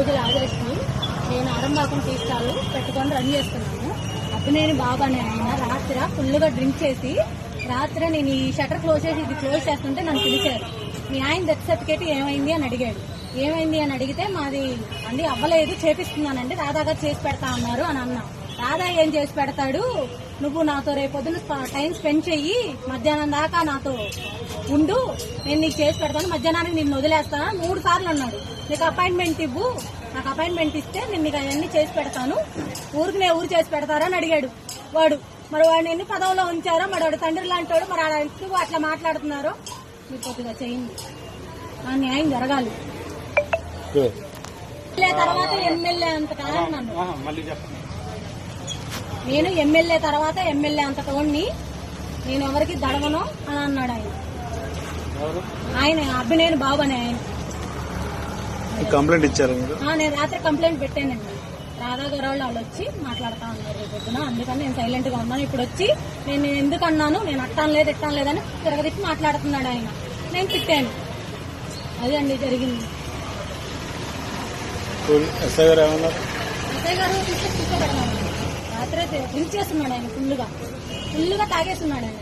రోజుల ఆదర్శి. నేను అరంబాకం tea stall పెట్టుకొని రన్ చేస్తున్నాను. అభినేని బాబు అనే ఆయన రాత్రి ఫుల్గా డ్రింక్ చేసి రాత్రి నేను ఈ షటర్ క్లోజ్ చేసి ఇది క్లోజ్ చేస్తుంటే నన్ను పిలిచారు. మీ ఆయన డెత్ సర్టిఫికేట్ ఏమైంది అని అడిగాడు. ఏమైంది అని అడిగితే మాది అండి అవ్వలేదు, చేపిస్తున్నానండి, రాధా గారు చేసి పెడతా అన్నారు అని అన్నా. రాధా ఏం చేసి పెడతాడు, నువ్వు నాతో రేపొద్దున టైం స్పెండ్ చెయ్యి, మధ్యాహ్నం దాకా నాతో ఉండు, నేను నీకు చేసి పెడతాను, మధ్యాహ్నానికి నిన్ను వదిలేస్తాను 3 సార్లు అన్నాడు. నీకు అపాయింట్మెంట్ ఇవ్వు, నాకు అపాయింట్మెంట్ ఇస్తే నేను నీకు అవన్నీ చేసి పెడతాను, ఊరు చేసి పెడతారా అని అడిగాడు వాడు. మరి వాడిని ఎన్ని పదవులో ఉంచారో, మరి వాడు తండ్రి లాంటి వాడు, మరి ఎందుకు అట్లా మాట్లాడుతున్నారో మీరు కొద్దిగా చేయండి. ఆ న్యాయం జరగాలి. తర్వాత ఎమ్మెల్యే అంత కాదని నన్ను, నేను ఎమ్మెల్యే తర్వాత ఎమ్మెల్యే అంత టోన్ని, నేను ఎవరికి దడవను అని అన్నాడు ఆయన. ఆయన అభినేని బాబు అని ఆయన. కంప్లైంట్ ఇచ్చారు? నేను రాత్రి కంప్లైంట్ పెట్టానండి. రాధా గారు వాళ్ళు వచ్చి మాట్లాడుతా ఉన్నారు పొద్దున, అందుకని నేను సైలెంట్ గా ఉన్నాను. ఇప్పుడు వచ్చి నేను ఎందుకు అన్నాను, నేను అట్టాను లేదని తిరగదిచ్చి మాట్లాడుతున్నాడు ఆయన. నేను తిట్టాను. అదే అండి జరిగింది. ఎస్ఐ గారు ఏమన్నారు? ఎస్ఐ గారు కూర్చోబెడతాను. రాత్రి డ్రింక్ చేస్తున్నాడు ఆయన, ఫుల్గా తాగేస్తున్నాడు ఆయన.